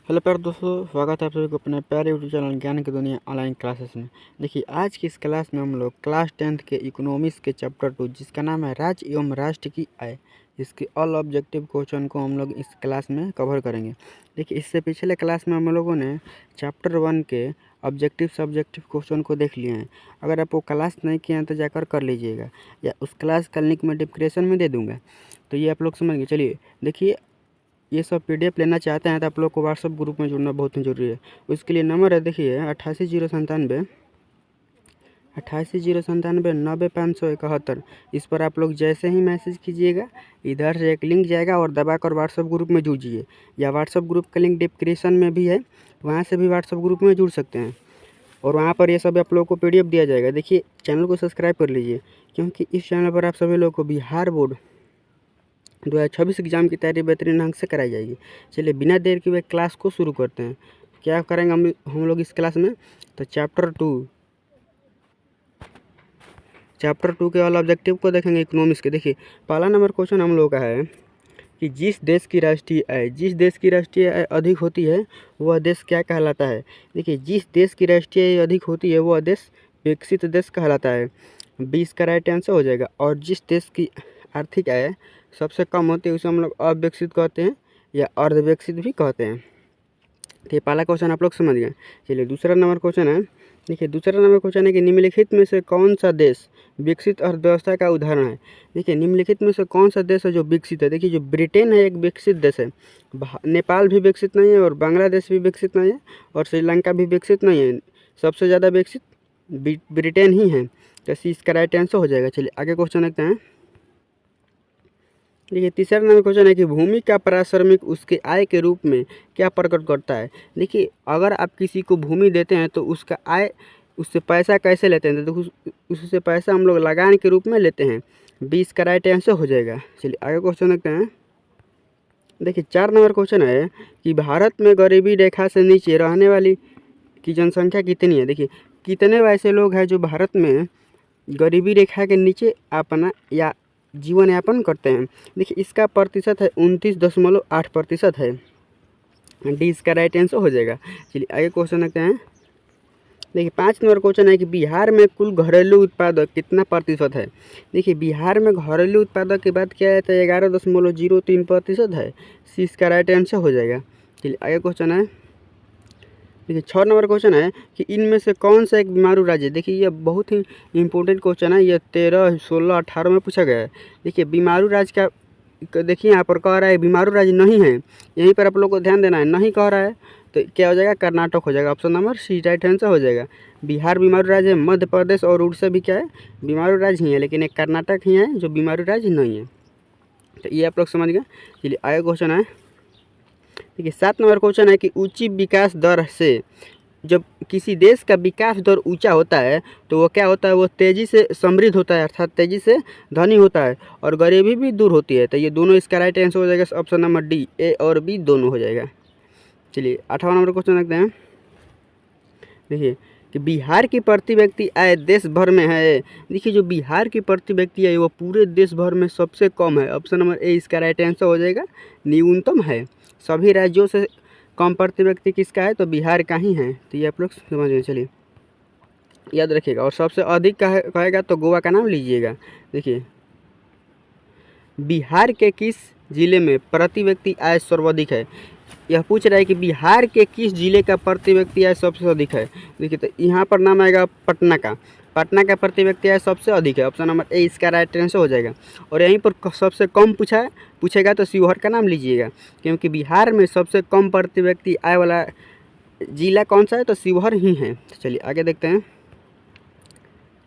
Hello प्यारे दोस्तों, स्वागत है आप सभी को अपने प्यारे यूट्यूब चैनल ज्ञान की दुनिया ऑनलाइन क्लासेस में। देखिए, आज की इस क्लास में हम लोग क्लास 10th के इकोनॉमिक्स के चैप्टर 2 जिसका नाम है राज्य एवं राष्ट्र की आय, इसके ऑल ऑब्जेक्टिव क्वेश्चन को हम लोग इस क्लास में कवर करेंगे। देखिए, इससे पिछले क्लास में हम लोगों ने चैप्टर 1 के ऑब्जेक्टिव सब्जेक्टिव क्वेश्चन को देख लिए हैं। अगर आप वो क्लास नहीं किए हैं तो जाकर कर लीजिएगा, या उस क्लास का लिंक मैं डिस्क्रिप्शन में दे दूँगा, तो ये आप लोग समझ गए। चलिए देखिए, ये सब पीडीएफ लेना चाहते हैं तो आप लोग को व्हाट्सअप ग्रुप में जुड़ना बहुत ही ज़रूरी है। उसके लिए नंबर है, देखिए 880997 इस पर आप लोग जैसे ही मैसेज कीजिएगा, इधर से एक लिंक जाएगा और दबाकर व्हाट्सअप ग्रुप में जुड़िए, या व्हाट्सअप ग्रुप का लिंक डिस्क्रिप्शन में भी है, वहाँ से भी व्हाट्सअप ग्रुप में जुड़ सकते हैं। और वहाँ पर ये सब आप लोग को पीडीएफ दिया जाएगा। देखिए, चैनल को सब्सक्राइब कर लीजिए, क्योंकि इस चैनल पर आप सभी लोग को बिहार बोर्ड 2026 एग्ज़ाम की तैयारी बेहतरीन ढंग से कराई जाएगी। चलिए बिना देर के हुए क्लास को शुरू करते हैं। क्या करेंगे हम लोग इस क्लास में, तो चैप्टर टू के ऑल ऑब्जेक्टिव को देखेंगे इकोनॉमिक्स के। देखिए, पहला नंबर क्वेश्चन हम लोग का है कि जिस देश की राष्ट्रीय आय अधिक होती है वह देश क्या कहलाता है। देखिए, जिस देश की राष्ट्रीय आय अधिक होती है वह देश विकसित देश कहलाता है। 20 का राइट आंसर हो जाएगा। और जिस देश की आर्थिक आय सबसे कम होती है उसे हम लोग अविकसित कहते हैं, या अर्धविकसित भी कहते हैं। तो ये पहला क्वेश्चन आप लोग समझ गए। चलिए दूसरा नंबर क्वेश्चन है। देखिए, दूसरा नंबर क्वेश्चन है कि निम्नलिखित में से कौन सा देश विकसित अर्थव्यवस्था का उदाहरण है। देखिए, निम्नलिखित में से कौन सा देश है जो विकसित है। देखिए, जो ब्रिटेन है एक विकसित देश है, नेपाल भी विकसित नहीं है, और बांग्लादेश भी विकसित नहीं है, और श्रीलंका भी विकसित नहीं है। सबसे ज़्यादा विकसित ब्रिटेन ही है। तो सी इसका राइट आंसर हो जाएगा। चलिए आगे क्वेश्चन देखते हैं। देखिए, तीसरा नंबर क्वेश्चन है कि भूमि का पारिश्रमिक उसके आय के रूप में क्या प्रकट करता है। देखिए, अगर आप किसी को भूमि देते हैं तो उसका आय, उससे पैसा कैसे लेते हैं, तो उससे पैसा हम लोग लगान के रूप में लेते हैं। 20 का राइट आंसर हो जाएगा। चलिए आगे क्वेश्चन देखते हैं। देखिए, 4 नंबर क्वेश्चन है कि भारत में गरीबी रेखा से नीचे रहने वाली की जनसंख्या कितनी है। देखिए, कितने ऐसे लोग हैं जो भारत में गरीबी रेखा के नीचे अपना या जीवन यापन करते हैं। देखिए, इसका प्रतिशत है 29.8% है। डी इसका राइट आंसर हो जाएगा। चलिए आगे क्वेश्चन देखते हैं। देखिए, 5 नंबर क्वेश्चन है कि बिहार में कुल घरेलू उत्पादक कितना प्रतिशत है। देखिए, बिहार में घरेलू उत्पादक की बात किया जाए तो 11.03% है। सी इसका राइट आंसर हो जाएगा। चलिए आगे क्वेश्चन है। देखिए, 6 नंबर क्वेश्चन है कि इनमें से कौन सा एक बीमारू राज्य है। देखिए, यह बहुत ही इंपॉर्टेंट क्वेश्चन है। यह 13, 16, 18 में पूछा गया है। देखिए, बीमारू राज्य का देखिए यहाँ पर कह रहा है बीमारू राज्य नहीं है, यहीं पर आप लोग को ध्यान देना है। नहीं कह रहा है तो क्या हो जाएगा, कर्नाटक हो जाएगा। Option number C right answer हो जाएगा। बिहार बीमारू राज्य है, मध्य प्रदेश और उड़ीसा भी क्या है, बीमारू राज्य ही है, लेकिन एक कर्नाटक ही है जो बीमारू राज्य नहीं है। तो ये आप लोग समझ गए। चलिए आगे क्वेश्चन है। देखिए, 7 नंबर क्वेश्चन है कि ऊंची विकास दर से, जब किसी देश का विकास दर ऊंचा होता है तो वो क्या होता है, वो तेज़ी से समृद्ध होता है, अर्थात तेज़ी से धनी होता है, और गरीबी भी दूर होती है। तो ये दोनों इसका राइट आंसर हो जाएगा। ऑप्शन नंबर डी, ए और बी दोनों हो जाएगा। चलिए 8वां नंबर क्वेश्चन देखते हैं। देखिए कि बिहार की प्रति व्यक्ति आय देश भर में है। देखिए, जो बिहार की प्रति व्यक्ति आय वो पूरे देश भर में सबसे कम है। ऑप्शन नंबर ए इसका राइट आंसर हो जाएगा, न्यूनतम है। सभी राज्यों से कम प्रति व्यक्ति किसका है, तो बिहार का ही है। तो ये आप लोग समझ गए। चलिए याद रखिएगा। और सबसे अधिक कहेगा तो गोवा का नाम लीजिएगा। देखिए, बिहार के किस जिले में प्रति व्यक्ति आय सर्वाधिक है। यह पूछ रहा है कि बिहार के किस जिले का प्रति व्यक्ति आय सबसे अधिक है। देखिए, तो यहाँ पर नाम आएगा पटना का। पटना का प्रति व्यक्ति आय सबसे अधिक है। ऑप्शन नंबर ए इसका राइट आंसर हो जाएगा। और यहीं पर सबसे कम पूछेगा तो शिवहर का नाम लीजिएगा, क्योंकि बिहार में सबसे कम प्रति व्यक्ति आय वाला जिला कौन सा है, तो शिवहर ही है। चलिए आगे देखते हैं।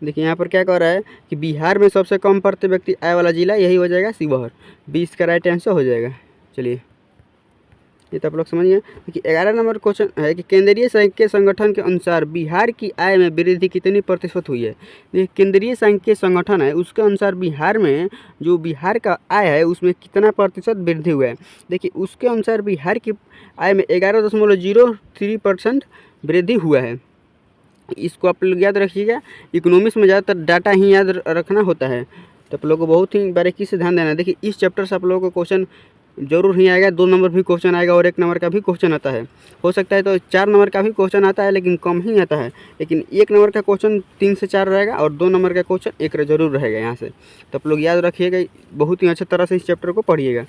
देखिए, यहाँ पर क्या कह रहा है कि बिहार में सबसे कम प्रति व्यक्ति आय वाला जिला यही हो जाएगा, शिवहर। 20 का राइट आंसर हो जाएगा। चलिए ये तो आप लोग समझिए। देखिए, 11 नंबर क्वेश्चन है कि केंद्रीय सांख्यिकीय संगठन के अनुसार बिहार की आय में वृद्धि कितनी प्रतिशत हुई है। देखिए, केंद्रीय सांख्यिकीय संगठन है उसके अनुसार बिहार में जो बिहार का आय है उसमें कितना प्रतिशत वृद्धि हुआ है। देखिए, उसके अनुसार बिहार की आय में 11.03% वृद्धि हुआ है। इसको आप लोग याद रखिएगा। इकोनॉमिक्स में ज़्यादातर डाटा ही याद रखना होता है, तो आप लोगों को बहुत ही बारीकी से ध्यान देना है। देखिए, इस चैप्टर से आप लोगों को क्वेश्चन जरूर ही आएगा, 2 नंबर भी क्वेश्चन आएगा और 1 नंबर का भी क्वेश्चन आता है। हो सकता है तो 4 नंबर का भी क्वेश्चन आता है, लेकिन कम ही आता है। लेकिन 1 नंबर का क्वेश्चन 3 से 4 रहेगा और 2 नंबर का क्वेश्चन 1 जरूर रहेगा यहाँ से। तो आप लोग याद रखिएगा, बहुत ही अच्छे तरह से इस चैप्टर को पढ़िएगा।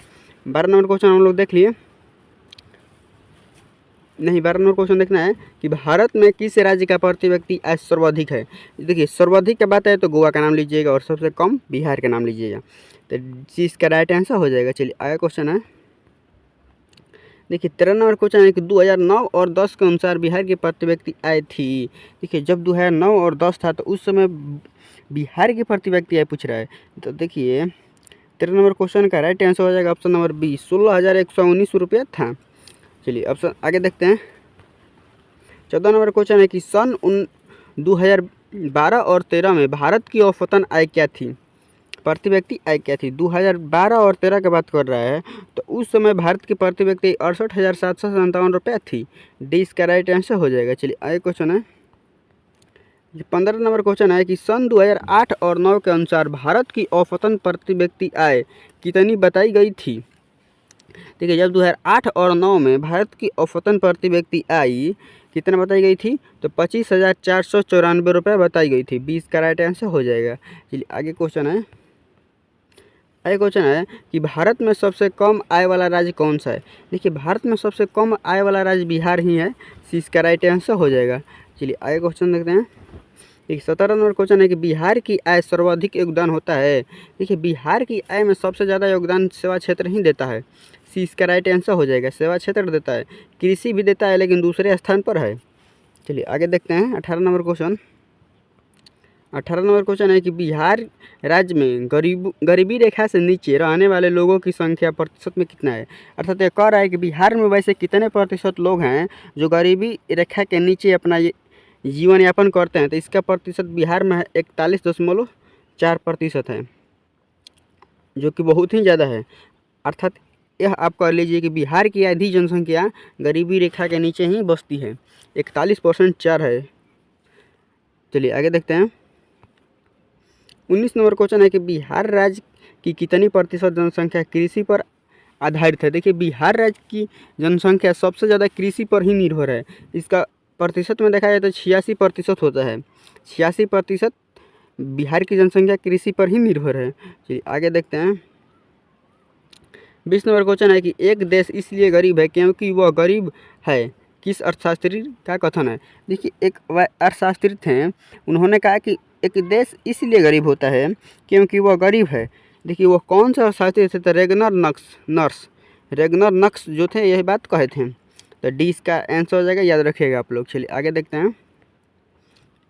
12 नंबर क्वेश्चन हम लोग देख लिए, नहीं 12 नंबर क्वेश्चन देखना है कि भारत में किस राज्य का प्रति व्यक्ति आय सर्वाधिक है। देखिए सर्वाधिक की बात है तो गोवा का नाम लीजिएगा और सबसे कम बिहार का नाम लीजिएगा, तो इसका राइट आंसर हो जाएगा। चलिए आगे क्वेश्चन है, देखिए 13 नंबर क्वेश्चन है कि 2009 और 10 के अनुसार बिहार की प्रति व्यक्ति आय थी। देखिए जब 2009 और 10 था तो उस समय बिहार की प्रति व्यक्ति आय पूछ रहा है। तो देखिए 13 नंबर क्वेश्चन का राइट आंसर हो जाएगा ऑप्शन नंबर बी, 16,119 रुपया था। चलिए ऑप्शन आगे देखते हैं। 14 नंबर क्वेश्चन है कि सन 2012 और 13 में भारत की औसतन आय क्या थी, प्रति व्यक्ति आय क्या थी। 2012 और 13 की बात कर रहा है तो उस समय भारत की प्रति व्यक्ति 68,757 रुपया थी। डी इसका राइट आंसर हो जाएगा। चलिए आगे क्वेश्चन है, 15 नंबर क्वेश्चन है कि सन 2008 और 9 के अनुसार भारत की औसतन प्रति व्यक्ति आय कितनी बताई गई थी। देखिए जब 2008 और 9 में भारत की औसतन प्रति व्यक्ति आय कितना बताई गई थी, तो 25,494 रुपये बताई गई थी। 20 का राइट आंसर हो जाएगा। चलिए आगे क्वेश्चन है, आगे क्वेश्चन है कि भारत में सबसे कम आय वाला राज्य कौन सा है। देखिए भारत में सबसे कम आय वाला राज्य बिहार ही है। इसका राइट आंसर हो जाएगा। चलिए आगे क्वेश्चन देखते हैं। देखिए 17 नंबर क्वेश्चन है कि बिहार की आय सर्वाधिक योगदान होता है। देखिए बिहार की आय में सबसे ज़्यादा योगदान सेवा क्षेत्र ही देता है। सी इसका राइट आंसर हो जाएगा। सेवा क्षेत्र देता है, कृषि भी देता है लेकिन दूसरे स्थान पर है। चलिए आगे देखते हैं 18 नंबर क्वेश्चन। 18 नंबर क्वेश्चन है कि बिहार राज्य में गरीबी रेखा से नीचे रहने वाले लोगों की संख्या प्रतिशत में कितना है। अर्थात ये कह रहा है कि बिहार में वैसे कितने प्रतिशत लोग हैं जो गरीबी रेखा के नीचे अपना जीवन यापन करते हैं। तो इसका प्रतिशत बिहार में 41.4% है, जो कि बहुत ही ज़्यादा है। अर्थात यह आप कह लीजिए कि बिहार की आधी जनसंख्या गरीबी रेखा के नीचे ही बसती है, 41.4 है। चलिए आगे देखते हैं। 19 नंबर क्वेश्चन है कि बिहार राज्य की कितनी प्रतिशत जनसंख्या कृषि पर आधारित है। देखिए बिहार राज्य की जनसंख्या सबसे ज़्यादा कृषि पर ही निर्भर है। इसका प्रतिशत में देखा जाए तो 86% होता है। 86% बिहार की जनसंख्या कृषि पर ही निर्भर है। चलिए आगे देखते हैं। 20 नंबर क्वेश्चन है कि एक देश इसलिए गरीब है क्योंकि वह गरीब है, किस अर्थशास्त्री का कथन है। देखिए एक अर्थशास्त्री थे, उन्होंने कहा कि एक देश इसलिए गरीब होता है क्योंकि वह गरीब है। देखिए वो कौन सा अर्थशास्त्री थे, तो रेगनर नक्स जो थे यही बात कहे थे। तो डी इसका आंसर हो जाएगा, याद रखिएगा आप लोग। चलिए आगे देखते हैं।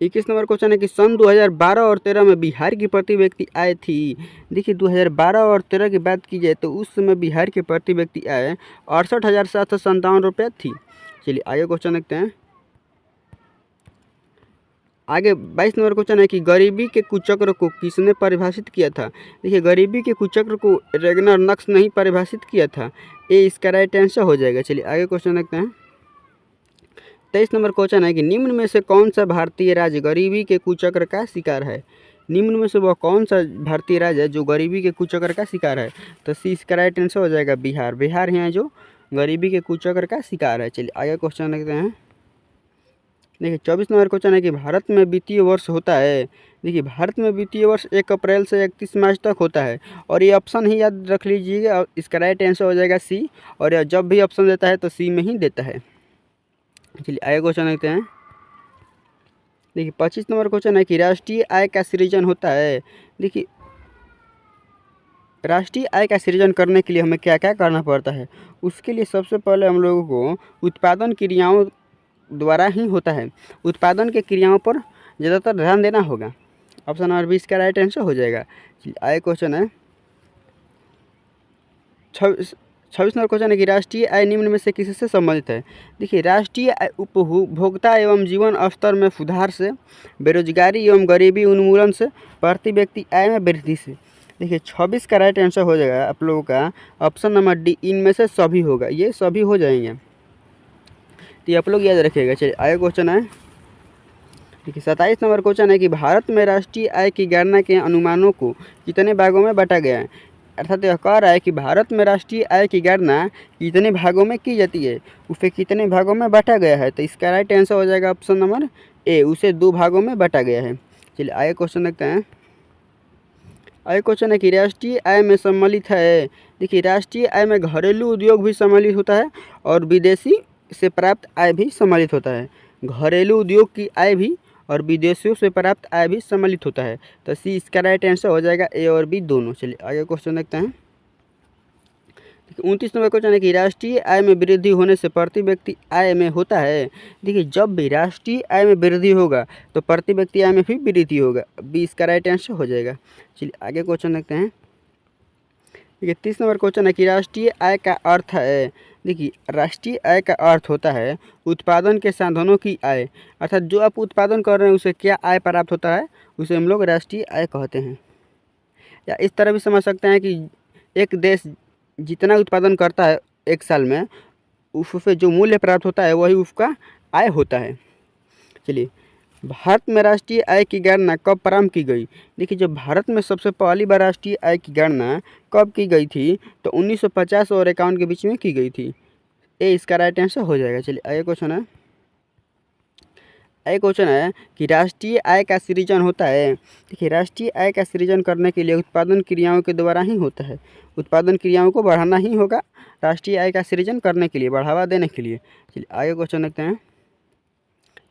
21 नंबर क्वेश्चन है कि सन 2012 और 13 में बिहार की प्रति व्यक्ति आय थी। देखिए 2012 और 13 की बात की जाए तो उस समय बिहार की प्रति व्यक्ति आय 68,757 रुपये थी। चलिए आगे क्वेश्चन देखते हैं। आगे 22 नंबर क्वेश्चन है कि गरीबी के कुचक्र को किसने परिभाषित किया था। देखिए गरीबी के कुचक्र को रेगनर नक्स ने ही परिभाषित किया था। ये इसका राइट आंसर हो जाएगा। चलिए आगे क्वेश्चन देखते हैं। 23 नंबर क्वेश्चन है कि निम्न में से कौन सा भारतीय राज्य गरीबी के कुचक्र का शिकार है। निम्न में से वह कौन सा भारतीय राज्य है जो गरीबी के कुचक्र का शिकार है। तो सी इसका राइट आंसर हो जाएगा बिहार। बिहार है जो गरीबी के कुचक्र का शिकार है। चलिए आगे क्वेश्चन देखते हैं। देखिए 24 नंबर क्वेश्चन है कि भारत में वित्तीय वर्ष होता है। देखिए भारत में वित्तीय वर्ष 1 अप्रैल से 31 मार्च तक होता है, और ये ऑप्शन ही याद रख लीजिएगा और इसका राइट आंसर हो जाएगा सी। और जब भी ऑप्शन देता है तो सी में ही देता है। चलिए आगे क्वेश्चन देखते हैं। देखिए 25 नंबर क्वेश्चन है कि राष्ट्रीय आय का सृजन होता है। देखिए राष्ट्रीय आय का सृजन करने के लिए हमें क्या क्या करना पड़ता है। उसके लिए सबसे पहले हम लोगों को उत्पादन क्रियाओं द्वारा ही होता है। उत्पादन के क्रियाओं पर ज़्यादातर ध्यान देना होगा। ऑप्शन नंबर 20 का राइट आंसर हो जाएगा। आगे क्वेश्चन है 26 नंबर क्वेश्चन है कि राष्ट्रीय आय निम्न में से किससे संबंधित है। देखिए राष्ट्रीय आय उपभोक्ता एवं जीवन स्तर में सुधार से, बेरोजगारी एवं गरीबी उन्मूलन से, प्रति व्यक्ति आय में वृद्धि से। देखिए 26 का राइट आंसर हो जाएगा आप लोगों का ऑप्शन नंबर डी, इनमें से सभी होगा। ये सभी हो जाएंगे, तो आप लोग याद रखिएगा। चलिए आगे क्वेश्चन है। देखिए 27 नंबर क्वेश्चन है कि भारत में राष्ट्रीय आय की गणना के अनुमानों को कितने भागों में बांटा गया है। अर्थात यह कह रहा है कि भारत में राष्ट्रीय आय की गणना कितने भागों में की जाती है, उसे कितने भागों में बांटा गया है। तो इसका राइट आंसर हो जाएगा ऑप्शन नंबर ए, उसे 2 भागों में बांटा गया है। चलिए आगे क्वेश्चन देखते हैं। आगे क्वेश्चन है कि राष्ट्रीय आय में सम्मिलित है। देखिए राष्ट्रीय आय में घरेलू उद्योग भी सम्मिलित होता है और विदेशी से प्राप्त आय भी सम्मिलित होता है। घरेलू उद्योग की आय भी और विदेशियों से प्राप्त आय भी सम्मिलित होता है। तो सी इसका राइट आंसर हो जाएगा, ए और बी दोनों। चलिए आगे क्वेश्चन देखते हैं। 29 नंबर क्वेश्चन है कि राष्ट्रीय आय में वृद्धि होने से प्रति व्यक्ति आय में होता है। देखिए जब भी राष्ट्रीय आय में वृद्धि होगा तो प्रति व्यक्ति आय में भी वृद्धि होगा, बी इसका राइट आंसर हो जाएगा। चलिए आगे क्वेश्चन देखते हैं। देखिए 30 नंबर क्वेश्चन है कि राष्ट्रीय आय का अर्थ है। देखिए राष्ट्रीय आय का अर्थ होता है उत्पादन के साधनों की आय, अर्थात जो आप उत्पादन कर रहे हैं उसे क्या आय प्राप्त होता है, उसे हम लोग राष्ट्रीय आय कहते हैं। या इस तरह भी समझ सकते हैं कि एक देश जितना उत्पादन करता है एक साल में, उससे जो मूल्य प्राप्त होता है वही उसका आय होता है। चलिए भारत में राष्ट्रीय आय की गणना कब प्रारंभ की गई। देखिए जब भारत में सबसे पहली बार राष्ट्रीय आय की गणना कब की गई थी, तो 1950 और 51 के बीच में की गई थी। ए इसका राइट आंसर हो जाएगा। चलिए आगे क्वेश्चन है। आगे क्वेश्चन है कि राष्ट्रीय आय का सृजन होता है। देखिए राष्ट्रीय आय का सृजन करने के लिए उत्पादन क्रियाओं के द्वारा ही होता है। उत्पादन क्रियाओं को बढ़ाना ही होगा राष्ट्रीय आय का सृजन करने के लिए, बढ़ावा देने के लिए। चलिए आगे क्वेश्चन देखते हैं।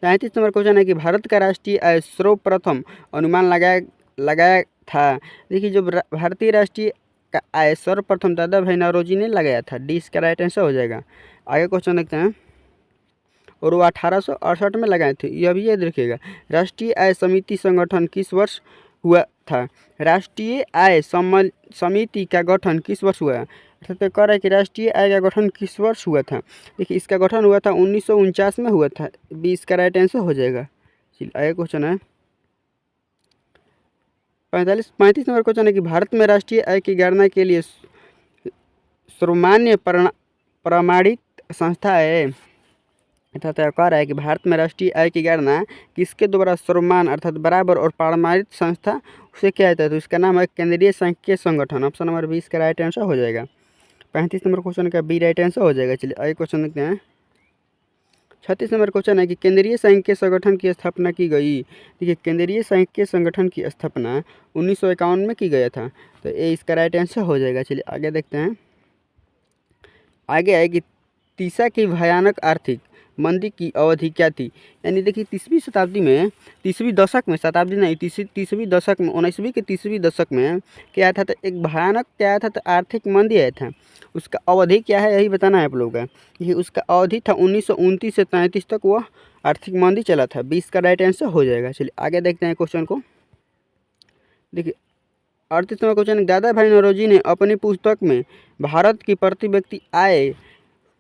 33 नंबर क्वेश्चन है कि भारत का राष्ट्रीय आय सर्वप्रथम अनुमान लगाया था। देखिए जो भारतीय राष्ट्रीय का आय सर्वप्रथम दादा भाई नौरोजी ने लगाया था, डी इसका राइट आंसर हो जाएगा। आगे क्वेश्चन देखते हैं। और वो 1868 में लगाए थे, यह भी याद रखिएगा। राष्ट्रीय आय समिति संगठन किस वर्ष हुआ था। राष्ट्रीय आय समिति का गठन किस वर्ष हुआ। अर्थात कह रहा है कि राष्ट्रीय आय का गठन किस वर्ष हुआ था। देखिए इसका गठन हुआ था 1949 में हुआ था, बी इसका राइट आंसर हो जाएगा। चलिए आगे क्वेश्चन है। 35 नंबर क्वेश्चन है कि भारत में राष्ट्रीय आय की गणना के लिए सर्वमान्य प्रमाणित संस्था है। अर्थात कह रहा है कि भारत में राष्ट्रीय आय की गणना किसके द्वारा सर्वमान अर्थात बराबर और प्रमाणित संस्था उसे क्या कहता है, तो इसका नाम है केंद्रीय सांख्यिकीय संगठन। ऑप्शन नंबर 20 का राइट आंसर हो जाएगा। 35 नंबर क्वेश्चन का बी राइट आंसर हो जाएगा। चलिए आगे क्वेश्चन देखते हैं। 36 नंबर क्वेश्चन है कि केंद्रीय सांख्यिकीय संगठन की स्थापना की गई। देखिए केंद्रीय सांख्यिकीय संगठन की स्थापना 1951 में की गया था, तो ये इसका राइट आंसर हो जाएगा। चलिए आगे देखते हैं। आगे है कि तीसा की भयानक आर्थिक मंदी की अवधि क्या थी। यानी देखिए 30वीं शताब्दी में, 30वीं दशक में, शताब्दी नहीं, 30वीं दशक में, 19वीं के 30वीं दशक में क्या आया था, तो एक भयानक क्या आया था, तो आर्थिक मंदी आया था। उसका अवधि क्या है यही बताना है आप लोगों का। ये उसका अवधि था 1929 से 33 तक वह आर्थिक मंदी चला था, 20 का राइट आंसर हो जाएगा। चलिए आगे देखते हैं क्वेश्चन को। देखिए 38 नंबर क्वेश्चन, दादा भाई नौरोजी ने अपनी पुस्तक में भारत की प्रति व्यक्ति आय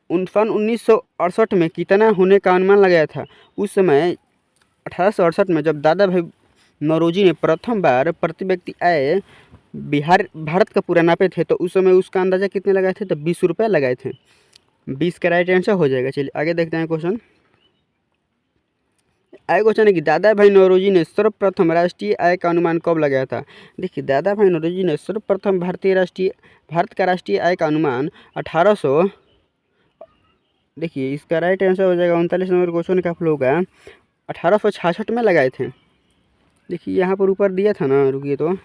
सन 1968 में कितना होने का अनुमान लगाया था। उस समय 1868 में जब दादा भाई नौरोजी ने प्रथम बार प्रति व्यक्ति आय भारत का पूरा नापे थे, तो उस समय उसका अंदाजा कितने लगाए थे, तो 20 रुपये लगाए थे, 20 का राइट आंसर हो जाएगा। चलिए आगे देखते हैं क्वेश्चन। आगे क्वेश्चन है कि दादा भाई नौरोजी ने सर्वप्रथम राष्ट्रीय आय का अनुमान कब लगाया था। देखिए दादा भाई नौरोजी ने सर्वप्रथम भारत का राष्ट्रीय आय का अनुमान 1800, देखिए इसका राइट आंसर हो जाएगा 39 नंबर क्वेश्चन का आप लोग का 1866 में लगाए थे। देखिए यहाँ पर ऊपर दिया था ना, रुकिए, तो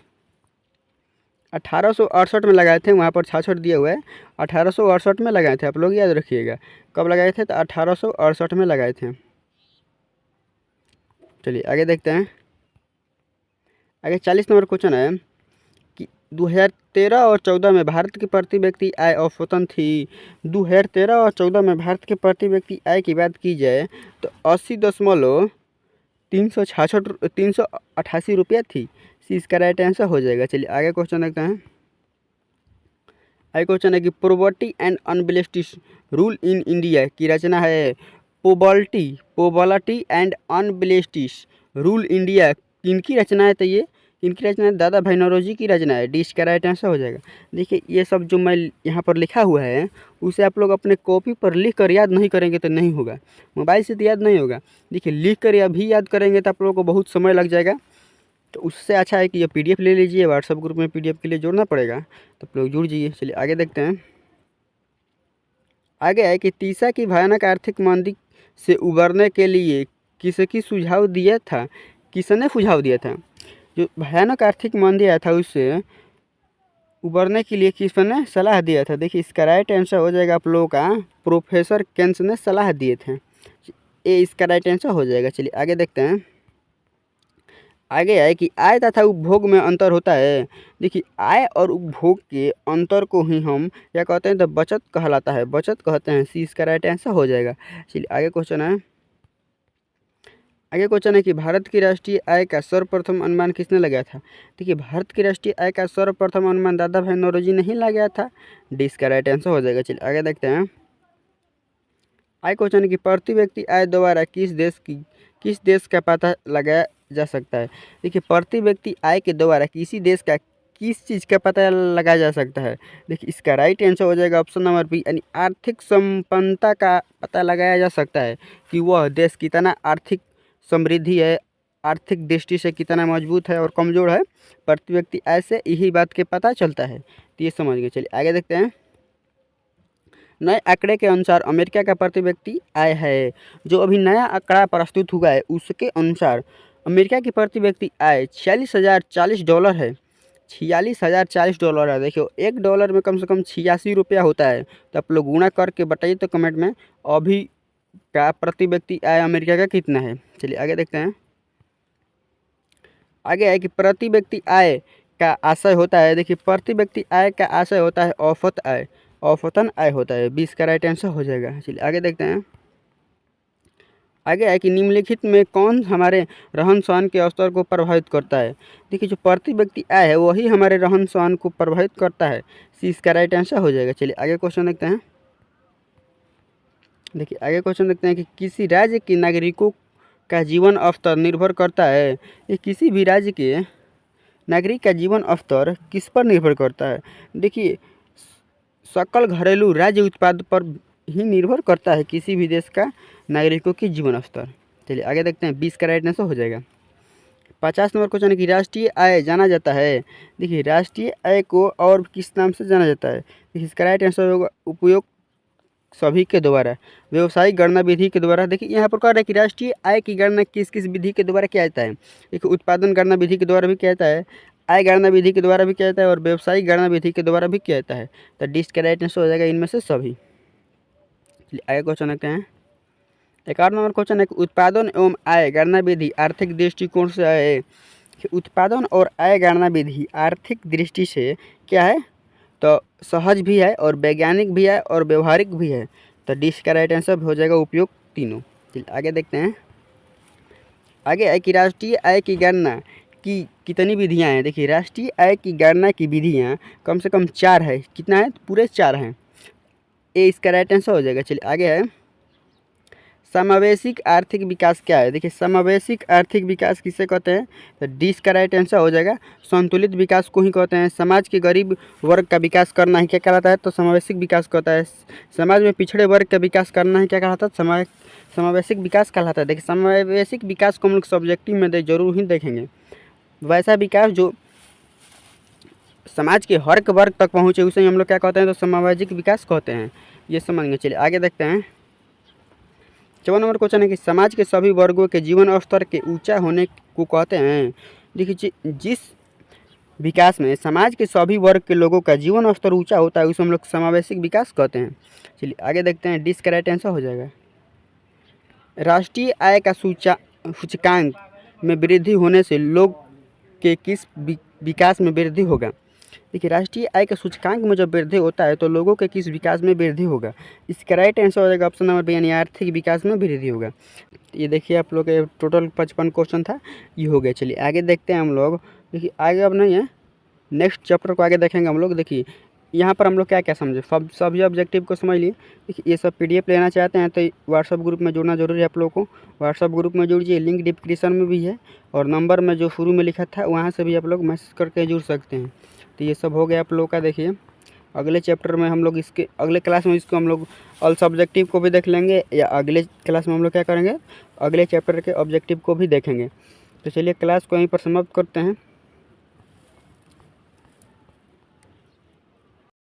1868 में लगाए थे, वहाँ पर 66 दिया हुआ है, 1868 में लगाए थे। आप लोग याद रखिएगा कब लगाए थे, तो 1868 में लगाए थे। चलिए आगे देखते हैं। आगे 40 नंबर क्वेश्चन है कि 2013 और 14 में भारत की प्रति व्यक्ति आय औसतन थी। 2013 और 14 में भारत के प्रति व्यक्ति आय की बात की जाए तो 80.388 रुपया थी, सी इसका राइट आंसर हो जाएगा। चलिए आगे क्वेश्चन देखते हैं। आगे क्वेश्चन है कि poverty and unBritish rule in India की रचना है। Poverty and unBritish rule India किनकी रचना है, तो ये इनकी रचना दादा भाई नौरोजी की रचना है, डी इसका राइट आंसर हो जाएगा। देखिए ये सब जो मैं यहाँ पर लिखा हुआ है उसे आप लोग अपने कॉपी पर लिख कर याद नहीं करेंगे तो नहीं होगा, मोबाइल से तो याद नहीं होगा। देखिए लिख कर या भी याद करेंगे तो आप लोगों को बहुत समय लग जाएगा, तो उससे अच्छा है कि ये PDF ले लीजिए, व्हाट्सएप ग्रुप में PDF के लिए जोड़ना पड़ेगा, तो आप लोग जुड़ जाइए। चलिए आगे देखते हैं। आगे है कि तीसा की भयानक आर्थिक मंदी से उबरने के लिए किसकी सुझाव दिया था, किसने सुझाव दिया था? जो भयानक आर्थिक मंदी आया था उससे उबरने के लिए किसने सलाह दिया था? देखिए इसका राइट आंसर हो जाएगा आप लोगों का प्रोफेसर केन्स ने सलाह दिए थे। ये इसका राइट आंसर हो जाएगा। चलिए आगे देखते हैं। आगे है कि आय तथा उपभोग में अंतर होता है। देखिए आय और उपभोग के अंतर को ही हम क्या कहते हैं? तो बचत कहलाता है, बचत कहते हैं। सी इसका राइट आंसर हो जाएगा। चलिए आगे क्वेश्चन है। आगे क्वेश्चन है कि भारत की राष्ट्रीय आय का सर्वप्रथम अनुमान किसने लगाया था? देखिए भारत की राष्ट्रीय आय का सर्वप्रथम अनुमान दादा भाई नौरोजी नहीं लगाया था। डी इसका राइट आंसर हो जाएगा। चलिए आगे देखते हैं। आगे क्वेश्चन है कि प्रति व्यक्ति आय द्वारा किस देश का पता लगाया जा सकता है? देखिए प्रति व्यक्ति आय के द्वारा किसी देश का किस चीज़ का पता लगाया जा सकता है? देखिए इसका राइट आंसर हो जाएगा ऑप्शन नंबर बी, यानी आर्थिक संपन्नता का पता लगाया जा सकता है कि वह देश कितना आर्थिक समृद्धि है, आर्थिक दृष्टि से कितना मजबूत है और कमज़ोर है। प्रति व्यक्ति आय से यही बात के पता चलता है। तो ये समझ गए। चलिए आगे देखते हैं। नए आंकड़े के अनुसार अमेरिका का प्रति व्यक्ति आय है, जो अभी नया आंकड़ा प्रस्तुत हुआ है उसके अनुसार अमेरिका की प्रति व्यक्ति आय $46,040 है। $46,040 है। देखियो $1 में कम से कम 86 रुपया होता है। तो आप लोग गुणा करके बताइए तो कमेंट में अभी का प्रति व्यक्ति आय अमेरिका का कितना है। चलिए आगे देखते हैं। आगे है कि प्रति व्यक्ति आय का आशय होता है। देखिए प्रति व्यक्ति आय का आशय होता है औसत आय, औसतन आय होता है। 20 का राइट आंसर हो जाएगा। चलिए आगे देखते हैं। आगे है कि निम्नलिखित में कौन हमारे रहन सहन के स्तर को प्रभावित करता है? देखिए जो प्रति व्यक्ति आय है वही हमारे रहन सहन को प्रभावित करता है। सी इसका राइट आंसर हो जाएगा। चलिए आगे क्वेश्चन देखते हैं। देखिए आगे क्वेश्चन देखते हैं कि किसी राज्य के नागरिकों का जीवन स्तर निर्भर करता है। ये किसी भी राज्य के नागरिक का जीवन स्तर किस पर निर्भर करता है? देखिए सकल घरेलू राज्य उत्पाद पर ही निर्भर करता है किसी भी देश का नागरिकों की जीवन स्तर। चलिए आगे देखते हैं। 20 का राइट आंसर हो जाएगा। 50 नंबर क्वेश्चन है कि राष्ट्रीय आय जाना जाता है। देखिए राष्ट्रीय आय को और किस नाम से जाना जाता है? देखिए इसका राइट आंसर होगा उपयोग सभी के द्वारा, व्यवसायिक गणना विधि के द्वारा। देखिए यहाँ पर कह रहा है कि राष्ट्रीय आय की गणना किस किस विधि के द्वारा किया जाता है? देखिए उत्पादन गणना विधि के द्वारा भी किया जाता है, आय गणना विधि के द्वारा भी किया जाता है और व्यवसायिक गणना विधि के द्वारा भी किया जाता है। तो डी का राइट आंसर हो जाएगा इनमें से सभी। आगे क्वेश्चन देखते हैं। 11 नंबर क्वेश्चन है कि उत्पादन एवं आय गणना विधि आर्थिक दृष्टिकोण से है। उत्पादन और आय गणना विधि आर्थिक दृष्टि से क्या है? तो सहज भी है और वैज्ञानिक भी है और व्यवहारिक भी है। तो डी का राइट आंसर हो जाएगा उपयोग तीनों। चलिए आगे देखते हैं। आगे है कि राष्ट्रीय आय की गणना की कितनी विधियां हैं? देखिए राष्ट्रीय आय की गणना की विधियां कम से कम 4 है। कितना है? पूरे 4 हैं। ए इसका राइट आंसर हो जाएगा। चलिए आगे है समावेशिक आर्थिक विकास क्या है? देखिए समावेशिक आर्थिक विकास किसे कहते हैं? तो डी का राइट आंसर हो जाएगा संतुलित विकास को ही कहते हैं। समाज के गरीब वर्ग का विकास करना ही क्या कहलाता है? तो समावेशिक विकास कहता है। समाज में पिछड़े वर्ग का विकास करना ही क्या कहलाता है? समावेशिक विकास कहलाता है। देखिए समावेशिक विकास को हम लोग सब्जेक्टिव में जरूर ही देखेंगे। वैसा विकास जो समाज के हर वर्ग तक पहुँचे उसे हम लोग क्या कहते हैं? तो सामाजिक विकास कहते हैं। ये समझेंगे। चलिए आगे देखते हैं। 54 नंबर क्वेश्चन है कि समाज के सभी वर्गों के जीवन स्तर के ऊंचा होने को कहते हैं। देखिए जिस विकास में समाज के सभी वर्ग के लोगों का जीवन स्तर ऊंचा होता है उसे हम लोग समावेशिक विकास कहते हैं। चलिए आगे देखते हैं। डी का राइट आंसर हो जाएगा। राष्ट्रीय आय का सूचकांक में वृद्धि होने से लोग के किस विकास में वृद्धि होगा? देखिए राष्ट्रीय आय के सूचकांक में जब वृद्धि होता है तो लोगों के किस विकास में वृद्धि होगा? इसका राइट आंसर हो जाएगा ऑप्शन नंबर बी, यानी आर्थिक विकास में वृद्धि होगा। ये देखिए आप लोग के टोटल 55 क्वेश्चन था, ये हो गया। चलिए आगे देखते हैं हम लोग। देखिए आगे अब नहीं है, नेक्स्ट चैप्टर को आगे देखेंगे हम लोग। देखिए यहाँ पर हम लोग क्या क्या समझे, सभी ऑब्जेक्टिव को समझ लिए। देखिए ये सब PDF लेना चाहते हैं तो व्हाट्सअप ग्रुप में जुड़ना जरूरी है आप लोगों को। व्हाट्सअप ग्रुप में जुड़िए, लिंक डिस्क्रिप्शन में भी है और नंबर में जो शुरू में लिखा था वहाँ से भी आप लोग मैसेज करके जुड़ सकते हैं। तो ये सब हो गया आप लोगों का। देखिए अगले चैप्टर में हम लोग इसके अगले क्लास में इसको हम लोग ऑल सब्जेक्टिव को भी देख लेंगे, या अगले क्लास में हम लोग क्या करेंगे, अगले चैप्टर के ऑब्जेक्टिव को भी देखेंगे। तो चलिए क्लास को यहीं पर समाप्त करते हैं।